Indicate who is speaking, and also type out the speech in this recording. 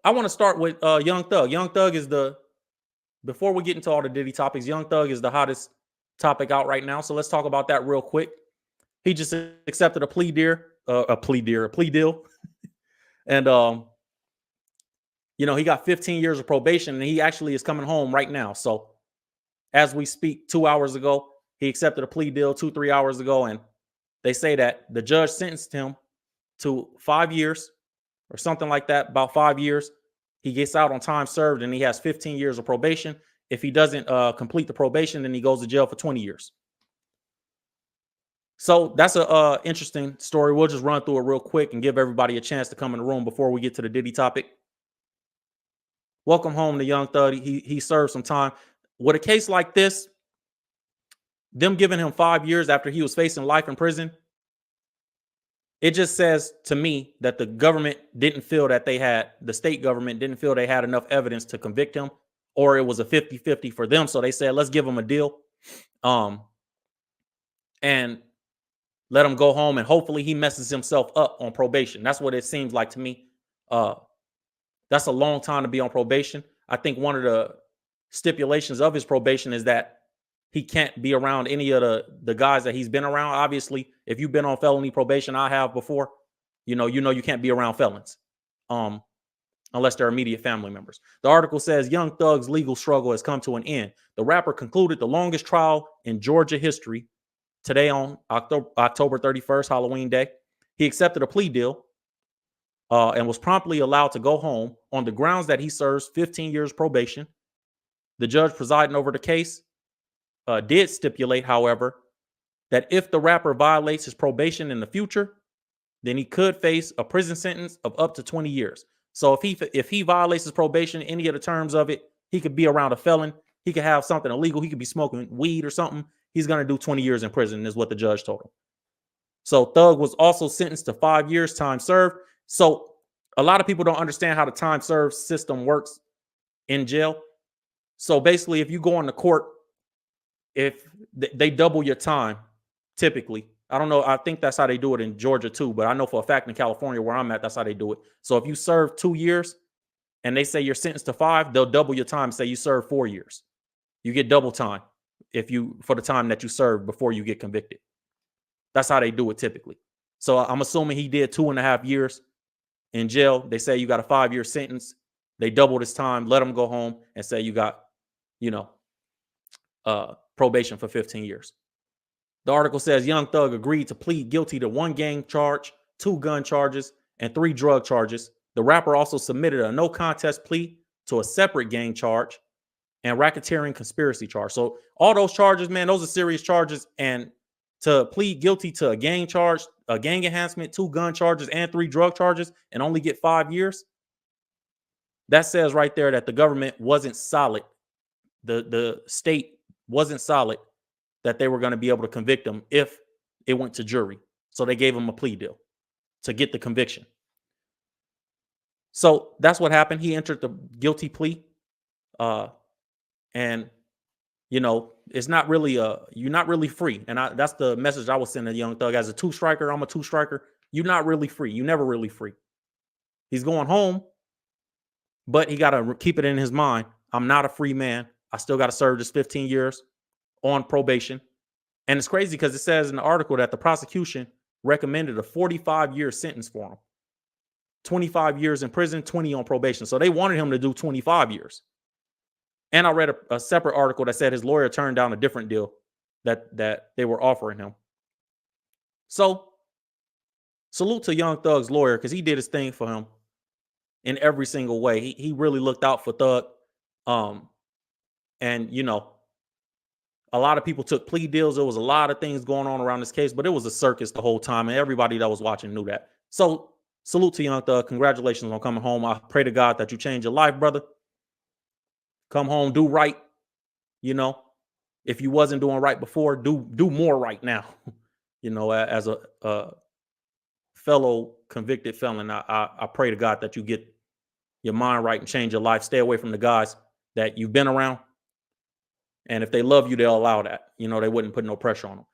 Speaker 1: I want to start with Young Thug. Young Thug is before we get into all the Diddy topics, Young Thug is the hottest topic out right now. So let's talk about that real quick. He just accepted a plea deal, and he got 15 years of probation, and he actually is coming home right now. So as we speak, 2 hours ago, he accepted a plea deal 3 hours ago, and they say that the judge sentenced him to 5 years or something like that, about 5 years. He gets out on time served, and he has 15 years of probation. If he doesn't complete the probation, then he goes to jail for 20 years. So that's a interesting story. We'll just run through it real quick and give everybody a chance to come in the room before we get to the Diddy topic. Welcome home to Young Thug. He served some time. With a case like this, them giving him 5 years after he was facing life in prison, it just says to me that the government didn't feel that the state government didn't feel they had enough evidence to convict him, or it was a 50-50 for them. So they said, let's give him a deal. And let him go home, and hopefully he messes himself up on probation. That's what it seems like to me. That's a long time to be on probation. I think one of the stipulations of his probation is that he can't be around any of the guys that he's been around. Obviously, if you've been on felony probation, I have before, you can't be around felons unless they're immediate family members. The article says Young Thug's legal struggle has come to an end. The rapper concluded the longest trial in Georgia history today on October 31st, Halloween Day. He accepted a plea deal and was promptly allowed to go home on the grounds that he serves 15 years probation. The judge presiding over the case did stipulate, however, that if the rapper violates his probation in the future, then he could face a prison sentence of up to 20 years. So if he violates his probation, any of the terms of it, he could be around a felon. He could have something illegal. He could be smoking weed or something. He's going to do 20 years in prison, is what the judge told him. So Thug was also sentenced to 5 years time served. So a lot of people don't understand how the time served system works in jail. So basically, if you go on the court, if they double your time, typically, I don't know. I think that's how they do it in Georgia too, but I know for a fact in California where I'm at, that's how they do it. So if you serve 2 years and they say you're sentenced to 5, they'll double your time. Say you serve 4 years, you get double time for the time that you served before you get convicted. That's how they do it typically. So I'm assuming he did 2.5 years in jail. They say you got a 5-year sentence. They doubled his time, let him go home, and say you got, probation for 15 years. The article says Young Thug agreed to plead guilty to 1 gang charge, 2 gun charges, and 3 drug charges. The rapper also submitted a no contest plea to a separate gang charge and racketeering conspiracy charge. So all those charges, man, those are serious charges. And to plead guilty to a gang charge, a gang enhancement, 2 gun charges, and 3 drug charges, and only get 5 years, that says right there that the government wasn't solid. The state wasn't solid that they were going to be able to convict him if it went to jury. So they gave him a plea deal to get the conviction. So that's what happened. He entered the guilty plea. And it's not really you're not really free. And that's the message I was sending to Young Thug. As a 2-striker, I'm a 2-striker. You're not really free. You're never really free. He's going home, but he got to keep it in his mind. I'm not a free man. I still got to serve this 15 years on probation. And it's crazy because it says in the article that the prosecution recommended a 45-year sentence for him. 25 years in prison, 20 on probation. So they wanted him to do 25 years. And I read a separate article that said his lawyer turned down a different deal that they were offering him. So salute to Young Thug's lawyer, because he did his thing for him in every single way. He really looked out for Thug. And a lot of people took plea deals. There was a lot of things going on around this case, but it was a circus the whole time, and everybody that was watching knew that. So salute to Young Thug. Congratulations on coming home. I pray to God that you change your life, brother. Come home, do right. If you wasn't doing right before, do more right now. As a fellow convicted felon, I pray to God that you get your mind right and change your life. Stay away from the guys that you've been around. And if they love you, they'll allow that. They wouldn't put no pressure on them.